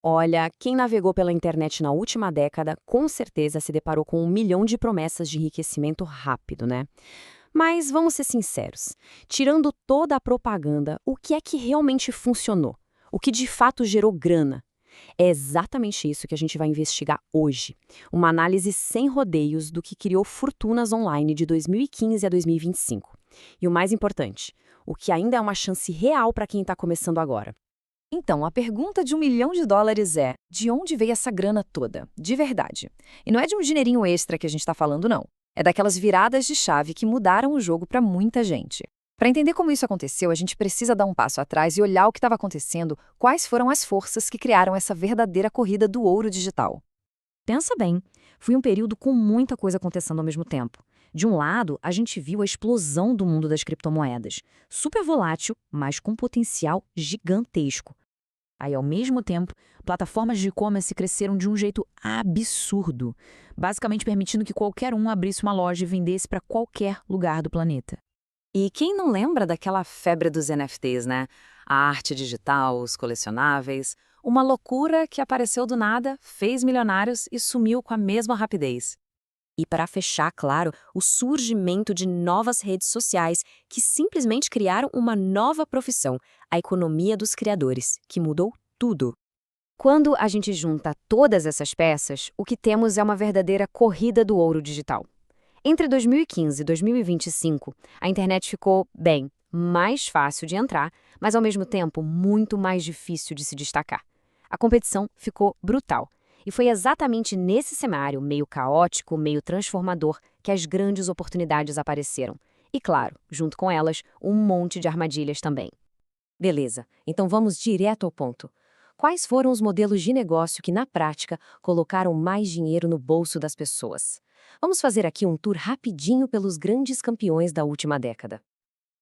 Olha, quem navegou pela internet na última década com certeza se deparou com 1 milhão de promessas de enriquecimento rápido, né? Mas vamos ser sinceros, tirando toda a propaganda, o que é que realmente funcionou? O que de fato gerou grana? É exatamente isso que a gente vai investigar hoje. Uma análise sem rodeios do que criou fortunas online de 2015 a 2025. E o mais importante, o que ainda é uma chance real para quem está começando agora. Então, a pergunta de US$ 1 milhão é: de onde veio essa grana toda? De verdade. E não é de um dinheirinho extra que a gente está falando, não. É daquelas viradas de chave que mudaram o jogo para muita gente. Para entender como isso aconteceu, a gente precisa dar um passo atrás e olhar o que estava acontecendo, quais foram as forças que criaram essa verdadeira corrida do ouro digital. Pensa bem, foi um período com muita coisa acontecendo ao mesmo tempo. De um lado, a gente viu a explosão do mundo das criptomoedas, super volátil, mas com potencial gigantesco. Aí, ao mesmo tempo, plataformas de e-commerce cresceram de um jeito absurdo, basicamente permitindo que qualquer um abrisse uma loja e vendesse para qualquer lugar do planeta. E quem não lembra daquela febre dos NFTs, né? A arte digital, os colecionáveis, uma loucura que apareceu do nada, fez milionários e sumiu com a mesma rapidez. E para fechar, claro, o surgimento de novas redes sociais que simplesmente criaram uma nova profissão, a economia dos criadores, que mudou tudo. Quando a gente junta todas essas peças, o que temos é uma verdadeira corrida do ouro digital. Entre 2015 e 2025, a internet ficou, bem, mais fácil de entrar, mas ao mesmo tempo muito mais difícil de se destacar. A competição ficou brutal. E foi exatamente nesse cenário, meio caótico, meio transformador, que as grandes oportunidades apareceram. E claro, junto com elas, um monte de armadilhas também. Beleza, então vamos direto ao ponto. Quais foram os modelos de negócio que, na prática, colocaram mais dinheiro no bolso das pessoas? Vamos fazer aqui um tour rapidinho pelos grandes campeões da última década.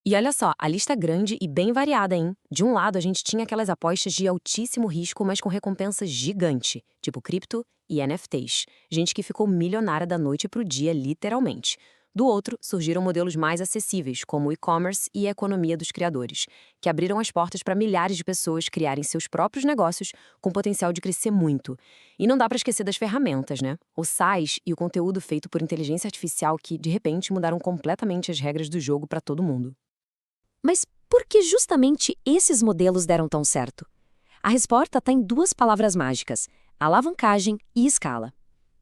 E olha só, a lista é grande e bem variada, hein? De um lado, a gente tinha aquelas apostas de altíssimo risco, mas com recompensa gigante, tipo cripto e NFTs. Gente que ficou milionária da noite pro dia, literalmente. Do outro, surgiram modelos mais acessíveis, como o e-commerce e a economia dos criadores, que abriram as portas para milhares de pessoas criarem seus próprios negócios com potencial de crescer muito. E não dá para esquecer das ferramentas, né? O SaaS e o conteúdo feito por inteligência artificial que, de repente, mudaram completamente as regras do jogo para todo mundo. Mas por que justamente esses modelos deram tão certo? A resposta está em duas palavras mágicas: alavancagem e escala.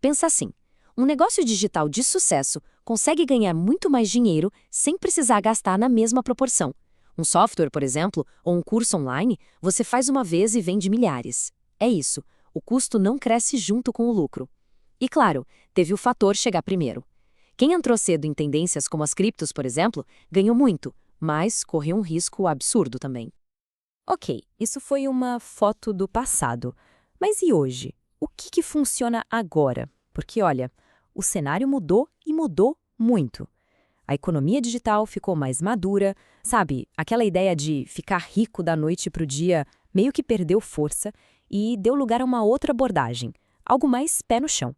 Pensa assim, um negócio digital de sucesso consegue ganhar muito mais dinheiro sem precisar gastar na mesma proporção. Um software, por exemplo, ou um curso online, você faz uma vez e vende milhares. É isso, o custo não cresce junto com o lucro. E claro, teve o fator chegar primeiro. Quem entrou cedo em tendências como as criptos, por exemplo, ganhou muito, mas correu um risco absurdo também. Ok, isso foi uma foto do passado. Mas e hoje? O que funciona agora? Porque, olha, o cenário mudou e mudou muito. A economia digital ficou mais madura, sabe? Aquela ideia de ficar rico da noite para o dia meio que perdeu força e deu lugar a uma outra abordagem, algo mais pé no chão.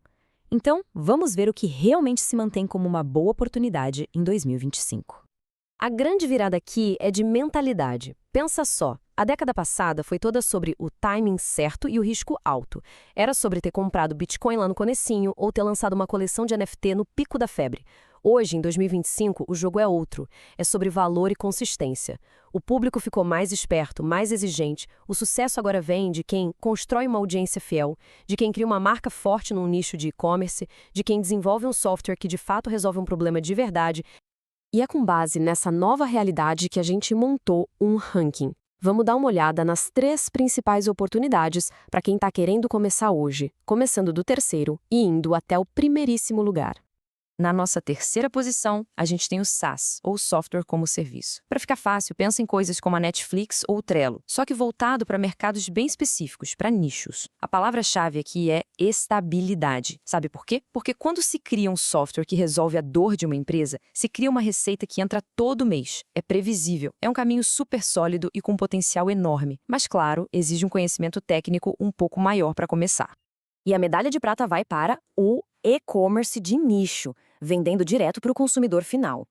Então, vamos ver o que realmente se mantém como uma boa oportunidade em 2025. A grande virada aqui é de mentalidade. Pensa só, a década passada foi toda sobre o timing certo e o risco alto. Era sobre ter comprado Bitcoin lá no comecinho ou ter lançado uma coleção de NFT no pico da febre. Hoje, em 2025, o jogo é outro. É sobre valor e consistência. O público ficou mais esperto, mais exigente. O sucesso agora vem de quem constrói uma audiência fiel, de quem cria uma marca forte num nicho de e-commerce, de quem desenvolve um software que de fato resolve um problema de verdade. E é com base nessa nova realidade que a gente montou um ranking. Vamos dar uma olhada nas 3 principais oportunidades para quem está querendo começar hoje, começando do terceiro e indo até o primeiríssimo lugar. Na nossa terceira posição, a gente tem o SaaS, ou Software como Serviço. Para ficar fácil, pensa em coisas como a Netflix ou o Trello, só que voltado para mercados bem específicos, para nichos. A palavra-chave aqui é estabilidade. Sabe por quê? Porque quando se cria um software que resolve a dor de uma empresa, se cria uma receita que entra todo mês. É previsível, é um caminho super sólido e com potencial enorme. Mas, claro, exige um conhecimento técnico um pouco maior para começar. E a medalha de prata vai para o e-commerce de nicho, vendendo direto para o consumidor final.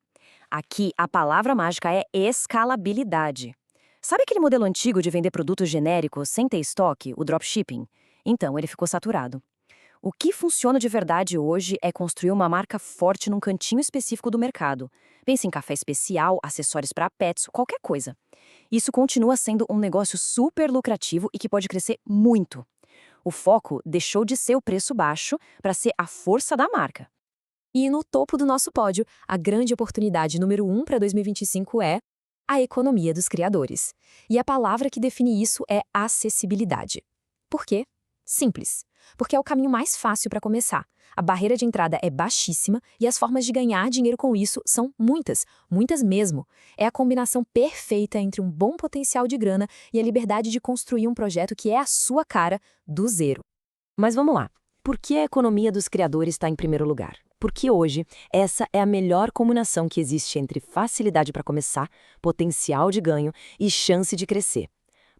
Aqui, a palavra mágica é escalabilidade. Sabe aquele modelo antigo de vender produtos genéricos sem ter estoque, o dropshipping? Então, ele ficou saturado. O que funciona de verdade hoje é construir uma marca forte num cantinho específico do mercado. Pense em café especial, acessórios para pets, qualquer coisa. Isso continua sendo um negócio super lucrativo e que pode crescer muito. O foco deixou de ser o preço baixo para ser a força da marca. E no topo do nosso pódio, a grande oportunidade número 1 para 2025 é a economia dos criadores. E a palavra que define isso é acessibilidade. Por quê? Simples. Porque é o caminho mais fácil para começar. A barreira de entrada é baixíssima e as formas de ganhar dinheiro com isso são muitas, muitas mesmo. É a combinação perfeita entre um bom potencial de grana e a liberdade de construir um projeto que é a sua cara do zero. Mas vamos lá. Por que a economia dos criadores está em primeiro lugar? Porque hoje, essa é a melhor combinação que existe entre facilidade para começar, potencial de ganho e chance de crescer.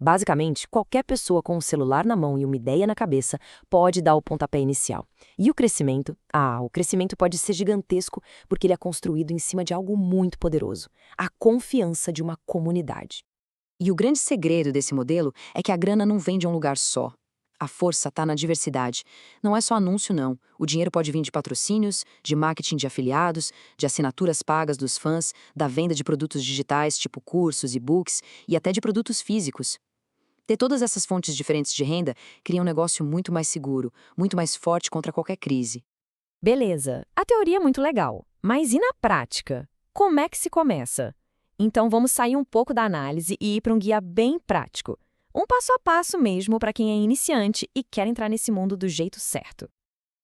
Basicamente, qualquer pessoa com um celular na mão e uma ideia na cabeça pode dar o pontapé inicial. E o crescimento? O crescimento pode ser gigantesco porque ele é construído em cima de algo muito poderoso, a confiança de uma comunidade. E o grande segredo desse modelo é que a grana não vem de um lugar só. A força está na diversidade. Não é só anúncio, não. O dinheiro pode vir de patrocínios, de marketing de afiliados, de assinaturas pagas dos fãs, da venda de produtos digitais, tipo cursos, e-books, e até de produtos físicos. Ter todas essas fontes diferentes de renda cria um negócio muito mais seguro, muito mais forte contra qualquer crise. Beleza, a teoria é muito legal, mas e na prática? Como é que se começa? Então vamos sair um pouco da análise e ir para um guia bem prático. Um passo a passo mesmo para quem é iniciante e quer entrar nesse mundo do jeito certo.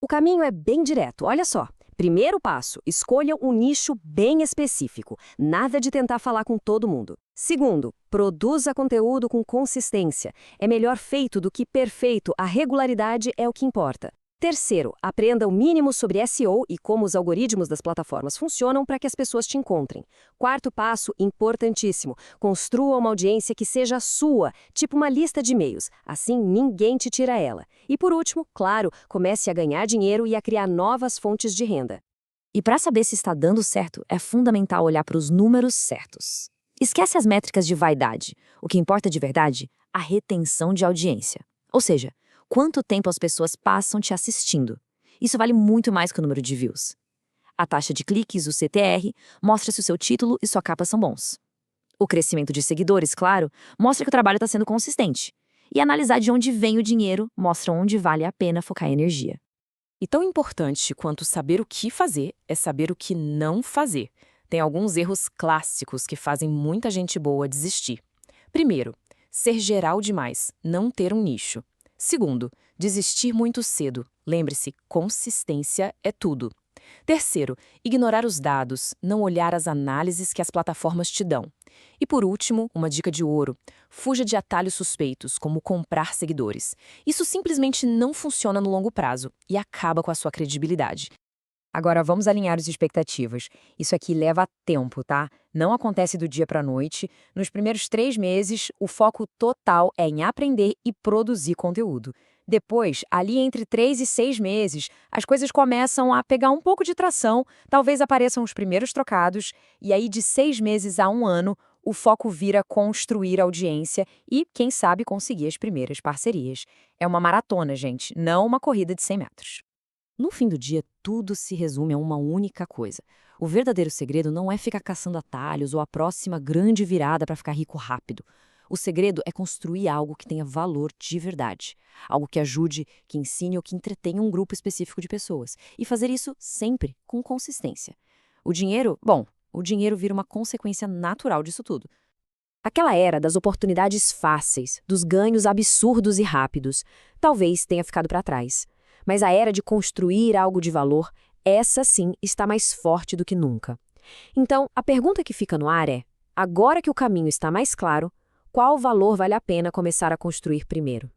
O caminho é bem direto, olha só. Primeiro passo, escolha um nicho bem específico. Nada de tentar falar com todo mundo. Segundo, produza conteúdo com consistência. É melhor feito do que perfeito, a regularidade é o que importa. Terceiro, aprenda o mínimo sobre SEO e como os algoritmos das plataformas funcionam para que as pessoas te encontrem. Quarto passo, importantíssimo, construa uma audiência que seja sua, tipo uma lista de e-mails. Assim, ninguém te tira ela. E por último, claro, comece a ganhar dinheiro e a criar novas fontes de renda. E para saber se está dando certo, é fundamental olhar para os números certos. Esquece as métricas de vaidade. O que importa de verdade? A retenção de audiência. Ou seja, quanto tempo as pessoas passam te assistindo. Isso vale muito mais que o número de views. A taxa de cliques, o CTR, mostra se o seu título e sua capa são bons. O crescimento de seguidores, claro, mostra que o trabalho está sendo consistente. E analisar de onde vem o dinheiro mostra onde vale a pena focar energia. E tão importante quanto saber o que fazer é saber o que não fazer. Tem alguns erros clássicos que fazem muita gente boa desistir. Primeiro, ser geral demais, não ter um nicho. Segundo, desistir muito cedo. Lembre-se, consistência é tudo. Terceiro, ignorar os dados, não olhar as análises que as plataformas te dão. E por último, uma dica de ouro: fuja de atalhos suspeitos, como comprar seguidores. Isso simplesmente não funciona no longo prazo e acaba com a sua credibilidade. Agora vamos alinhar as expectativas. Isso aqui leva tempo, tá? Não acontece do dia para a noite. Nos primeiros 3 meses, o foco total é em aprender e produzir conteúdo. Depois, ali entre 3 e 6 meses, as coisas começam a pegar um pouco de tração, talvez apareçam os primeiros trocados, e aí de 6 meses a 1 ano, o foco vira construir audiência e, quem sabe, conseguir as primeiras parcerias. É uma maratona, gente, não uma corrida de 100 metros. No fim do dia, tudo se resume a uma única coisa. O verdadeiro segredo não é ficar caçando atalhos ou a próxima grande virada para ficar rico rápido. O segredo é construir algo que tenha valor de verdade. Algo que ajude, que ensine ou que entretenha um grupo específico de pessoas. E fazer isso sempre com consistência. O dinheiro vira uma consequência natural disso tudo. Aquela era das oportunidades fáceis, dos ganhos absurdos e rápidos, talvez tenha ficado para trás. Mas a era de construir algo de valor, essa sim está mais forte do que nunca. Então, a pergunta que fica no ar é: agora que o caminho está mais claro, qual valor vale a pena começar a construir primeiro?